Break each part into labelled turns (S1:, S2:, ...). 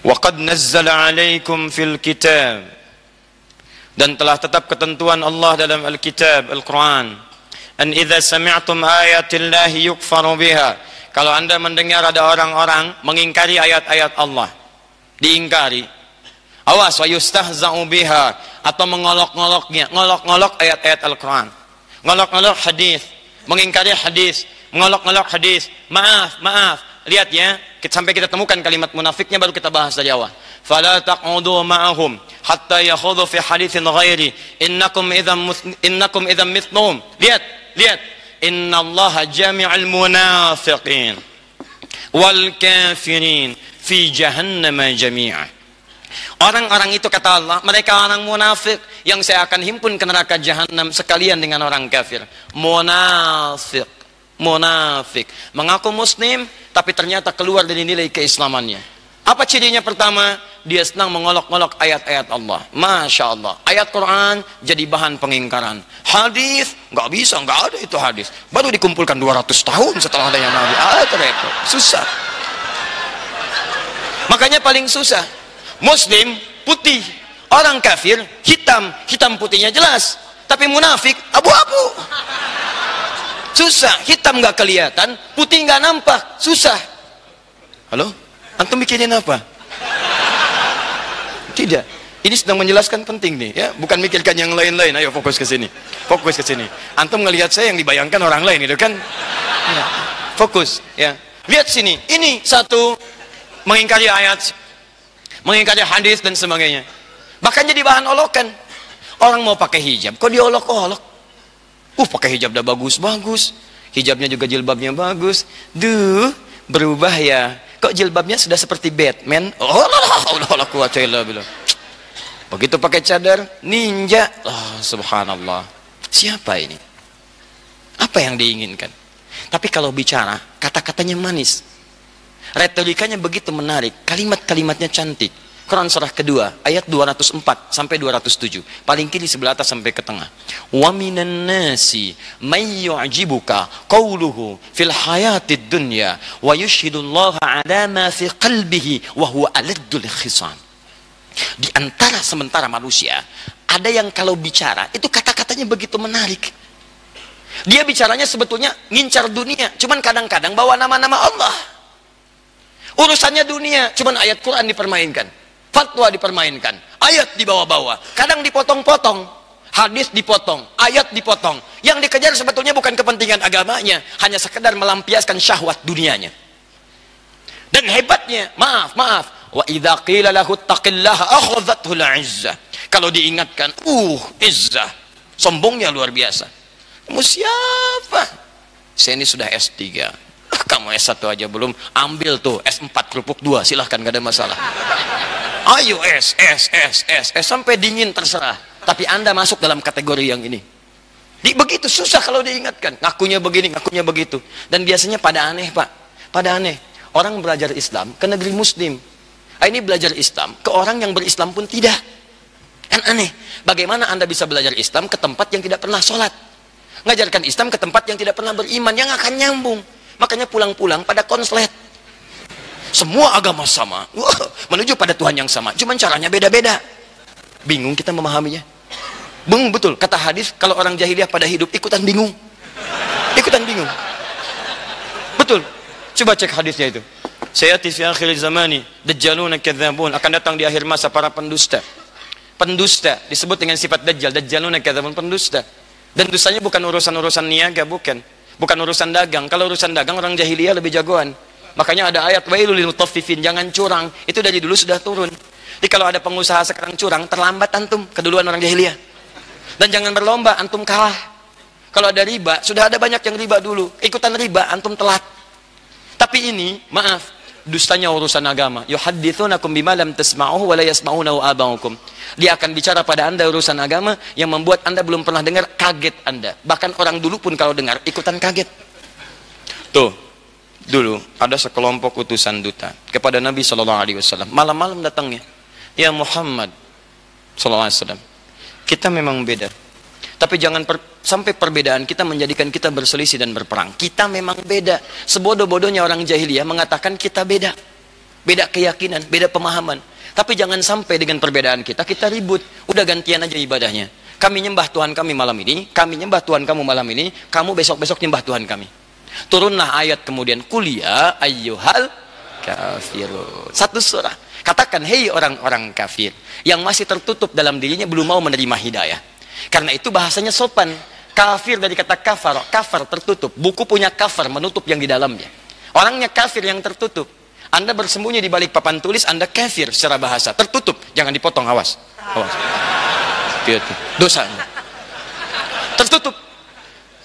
S1: Wa qad nazzala 'alaikum fil kitab, dan telah tetap ketentuan Allah dalam Al-Kitab, Al-Quran, an idza sami'tum ayatillahi yukfaru biha, kalau anda mendengar ada orang-orang mengingkari ayat-ayat Allah, diingkari, awas, wa yustahza'u biha, atau mengolok-ngoloknya, ngolok-ngolok ayat-ayat Al-Quran, ngolok-ngolok hadis, mengingkari hadis, mengolok-ngolok hadis. Maaf, lihat ya, sampai kita temukan kalimat munafiknya baru kita bahas dari awal. Fala taq'udu ma'ahum hatta yakhudhu fi haditsin ghairi innakum idzam mithlum. Lihat, innallaha jami'ul munafiqin wal kafirin fi jahannama jami'a. Orang-orang itu, kata Allah, mereka orang munafik yang saya akan himpun ke neraka jahanam sekalian dengan orang kafir. Munafik mengaku muslim tapi ternyata keluar dari nilai keislamannya. Apa cirinya? Pertama, dia senang mengolok-olok ayat-ayat Allah. Masya Allah, ayat Quran jadi bahan pengingkaran. Hadis nggak bisa, nggak ada itu hadis, baru dikumpulkan 200 tahun setelah adanya Nabi. Repot, susah. Makanya paling susah muslim putih, orang kafir hitam putihnya jelas, tapi munafik abu-abu. Susah, hitam nggak kelihatan, putih nggak nampak, susah. Halo, antum mikirin apa? Tidak, ini sedang menjelaskan penting nih ya, bukan mikirkan yang lain-lain. Ayo fokus ke sini, Antum ngelihat saya yang dibayangkan orang lain itu kan ya. Fokus ya, lihat sini, ini satu mengingkari ayat, mengingkari hadis dan sebagainya, bahkan jadi bahan olokan. Orang mau pakai hijab kok diolok-olok. Pakai hijab udah bagus, hijabnya juga jilbabnya bagus. Berubah ya, kok jilbabnya sudah seperti Batman. Begitu pakai cadar ninja. Subhanallah, siapa ini? Apa yang diinginkan? Tapi kalau bicara, kata-katanya manis, retorikanya begitu menarik, kalimat-kalimatnya cantik. Quran surah kedua ayat 204 sampai 207, paling kiri sebelah atas sampai ke tengah. Wa minan nasi may yu'jibuka qawluhu fil hayatid dunya wa yushhidullaha ala ma fi qalbihi wa huwa aladdul khisan. Di antara sementara manusia ada yang kalau bicara itu kata-katanya begitu menarik. Dia bicaranya sebetulnya ngincar dunia, cuman kadang-kadang bawa nama-nama Allah. Urusannya dunia, cuman ayat Quran dipermainkan, fatwa dipermainkan, ayat dibawa-bawa, kadang dipotong-potong, hadis dipotong, ayat dipotong. Yang dikejar sebetulnya bukan kepentingan agamanya, hanya sekedar melampiaskan syahwat dunianya. Dan hebatnya, maaf, wa idza qila lahu taqillaha akhadhathu al-izzah. Kalau diingatkan, izzah, sombongnya luar biasa. Kamu siapa? Saya ini sudah S3. Kamu S1 aja belum, ambil tuh S4 kerupuk 2, silahkan, gak ada masalah. Ayo S sampai dingin terserah, tapi Anda masuk dalam kategori yang ini. Begitu susah kalau diingatkan, ngakunya begini, ngakunya begitu. Dan biasanya pada aneh, Pak, pada aneh. Orang belajar Islam ke negeri muslim, ini belajar Islam ke orang yang berislam pun tidak. Kan aneh, bagaimana Anda bisa belajar Islam ke tempat yang tidak pernah sholat, ngajarkan Islam ke tempat yang tidak pernah beriman, yang akan nyambung. Makanya pulang-pulang pada konslet. Semua agama sama, menuju pada Tuhan yang sama, cuman caranya beda-beda. Bingung kita memahaminya. Bingung betul, kata hadis, kalau orang jahiliyah pada hidup ikutan bingung. Betul, coba cek hadisnya itu. Sayati fi akhir zamani dajjaluna kadzabun, akan datang di akhir masa para pendusta. Pendusta disebut dengan sifat dajjal, dajjaluna kadzabun, pendusta. Dan dustanya bukan urusan-urusan niaga, bukan urusan dagang. Kalau urusan dagang orang jahiliyah lebih jagoan. Makanya ada ayat wailul lil mutaffifin, jangan curang. Itu dari dulu sudah turun. Jadi kalau ada pengusaha sekarang curang, terlambat antum, keduluan orang jahiliyah. Dan jangan berlomba, antum kalah. Kalau ada riba, sudah ada banyak yang riba dulu, ikutan riba, antum telat. Tapi ini, maaf, dustanya urusan agama. Yuhadditsunakum bima lam tasma'uhu wa la yasma'unahu aba'ukum. Dia akan bicara pada Anda urusan agama yang membuat Anda belum pernah dengar, kaget Anda. Bahkan orang dulu pun kalau dengar ikutan kaget. Tuh. Dulu ada sekelompok utusan duta kepada Nabi SAW. Malam-malam datangnya, ya Muhammad SAW, kita memang beda, tapi jangan sampai perbedaan kita menjadikan kita berselisih dan berperang. Kita memang beda. Sebodoh-bodohnya orang jahiliyah mengatakan kita beda. beda keyakinan, beda pemahaman. Tapi jangan sampai dengan perbedaan kita ribut. Udah gantian aja ibadahnya. Kami nyembah Tuhan kami malam ini, kami nyembah Tuhan kamu malam ini, kamu besok-besok nyembah Tuhan kami. Turunlah ayat kemudian, kuliah ayyuhal kafirun. Satu surah. Katakan, hei orang-orang kafir yang masih tertutup dalam dirinya, belum mau menerima hidayah. Karena itu bahasanya sopan. Kafir dari kata kafar, kafar tertutup. Buku punya kafar, menutup yang di dalamnya. Orangnya kafir yang tertutup. Anda bersembunyi di balik papan tulis, Anda kafir secara bahasa. Tertutup, jangan dipotong, awas. Awas. Dosanya. Tertutup.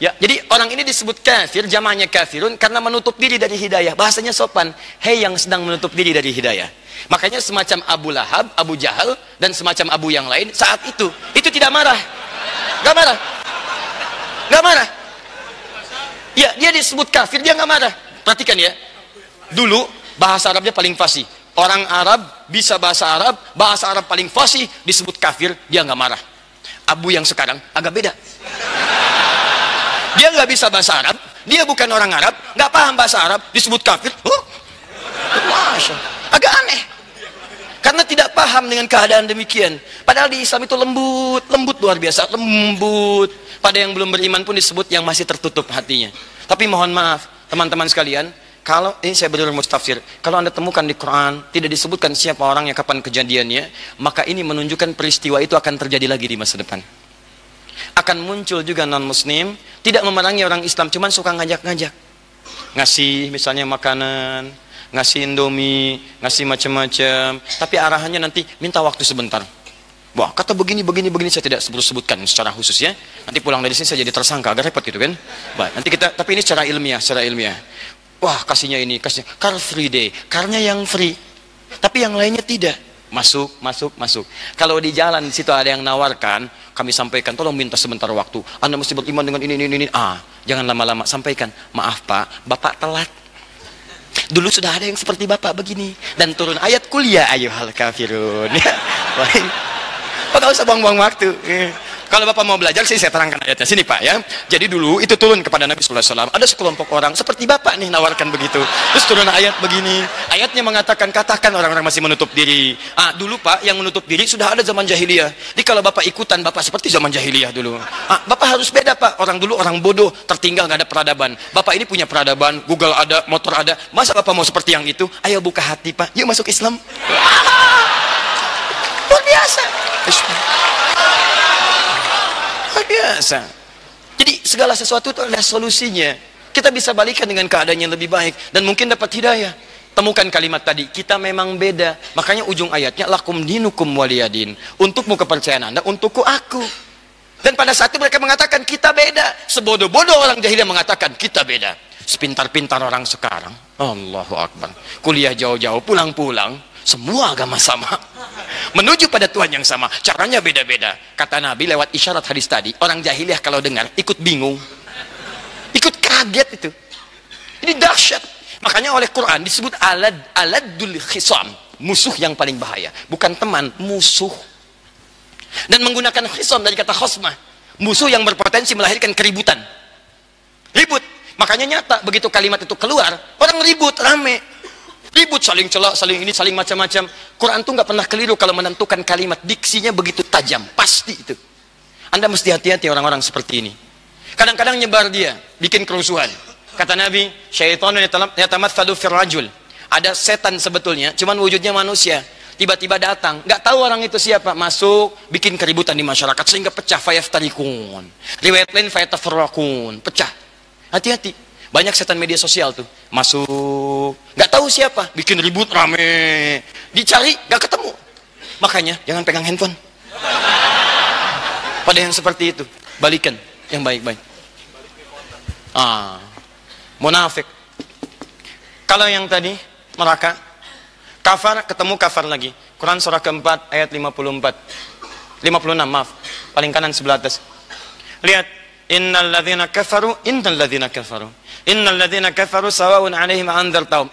S1: Ya, jadi orang ini disebut kafir, jamaknya kafirun, karena menutup diri dari hidayah. Bahasanya sopan. Hei yang sedang menutup diri dari hidayah. Makanya semacam Abu Lahab, Abu Jahal, dan semacam Abu yang lain, saat itu tidak marah. Gak marah. Gak marah. Ya, dia disebut kafir, dia gak marah. Perhatikan ya. Dulu, bahasa Arabnya paling fasih. Orang Arab bisa bahasa Arab paling fasih, disebut kafir, dia gak marah. Abu yang sekarang agak beda. Dia nggak bisa bahasa Arab, dia bukan orang Arab, nggak paham bahasa Arab, disebut kafir. Masya, agak aneh. Karena tidak paham dengan keadaan demikian. Padahal di Islam itu lembut luar biasa, lembut. Pada yang belum beriman pun disebut yang masih tertutup hatinya. Tapi mohon maaf, teman-teman sekalian, kalau ini saya benar mustafsir, kalau Anda temukan di Quran tidak disebutkan siapa orangnya, kapan kejadiannya, maka ini menunjukkan peristiwa itu akan terjadi lagi di masa depan. Akan muncul juga non-muslim, tidak memerangi orang Islam, cuman suka ngajak-ngajak. Ngasih misalnya makanan, ngasih indomie, ngasih macam-macam, tapi arahannya nanti minta waktu sebentar. Wah, kata begini, saya tidak sebutkan secara khusus ya. Nanti pulang dari sini saya jadi tersangka, agak repot gitu kan. Baik, nanti kita, tapi ini secara ilmiah. Wah, kasihnya ini, car free day, karnya yang free. Tapi yang lainnya tidak. Masuk. Kalau di jalan di situ ada yang nawarkan, kami sampaikan, tolong minta sebentar waktu. Anda mesti beriman dengan ini. Jangan lama-lama, sampaikan. Maaf Pak, Bapak telat. Dulu sudah ada yang seperti Bapak begini. Dan turun ayat kuliah ayyuhal kafirun. Baik. Pak, gak usah buang-buang waktu. Kalau Bapak mau belajar, saya terangkan ayatnya. Sini Pak ya. Jadi dulu itu turun kepada Nabi SAW. Ada sekelompok orang seperti Bapak nih nawarkan begitu. Terus turun ayat begini. Ayatnya mengatakan, katakan orang-orang masih menutup diri. Dulu Pak, yang menutup diri sudah ada zaman jahiliyah. Jadi kalau Bapak ikutan, Bapak seperti zaman jahiliyah dulu. Bapak harus beda Pak. Orang dulu orang bodoh, tertinggal, gak ada peradaban. Bapak ini punya peradaban, Google ada, motor ada. Masa Bapak mau seperti yang itu? Ayo buka hati Pak. Yuk masuk Islam. Luar biasa. Biasa. Jadi segala sesuatu itu ada solusinya. Kita bisa balikan dengan keadaan yang lebih baik dan mungkin dapat hidayah. Temukan kalimat tadi, kita memang beda. Makanya ujung ayatnya lakum dinukum waliyadin. Untukmu kepercayaan Anda, untukku aku. Dan pada saat itu mereka mengatakan kita beda. Sebodoh-bodoh orang jahiliyah mengatakan kita beda. Sepintar-pintar orang sekarang, Allahu Akbar. Kuliah jauh-jauh, pulang-pulang, semua agama sama. Menuju pada Tuhan yang sama, caranya beda-beda. Kata Nabi lewat isyarat hadis tadi, orang jahiliyah kalau dengar ikut bingung, ikut kaget itu. Ini dahsyat. Makanya oleh Quran disebut aladul khisam, musuh yang paling bahaya. Bukan teman, musuh. Dan menggunakan khisam dari kata khosmah, musuh yang berpotensi melahirkan keributan. Ribut. Makanya nyata begitu kalimat itu keluar, orang ribut, rame. Ribut, saling celak, saling ini, saling macam-macam. Quran tuh nggak pernah keliru kalau menentukan kalimat. Diksinya begitu tajam, pasti itu. Anda mesti hati-hati orang-orang seperti ini. Kadang-kadang nyebar dia, bikin kerusuhan. Kata Nabi, syaitanun yatamatsalu fir rajul. Ada setan sebetulnya, cuman wujudnya manusia. Tiba-tiba datang, nggak tahu orang itu siapa, masuk, bikin keributan di masyarakat sehingga pecah, fayaftarikun. Riwayat lain fayatafarraqun, pecah. Hati-hati. Banyak setan media sosial tuh masuk, nggak tahu siapa, bikin ribut rame, dicari nggak ketemu. Makanya jangan pegang handphone. Pada yang seperti itu, balikan yang baik-baik. Munafik. Kalau yang tadi neraka, kafar ketemu kafar lagi. Quran surah keempat ayat 56, maaf, paling kanan sebelah atas. Lihat. Innal ladzina kafaru sawa'un 'alaihim anzartahum.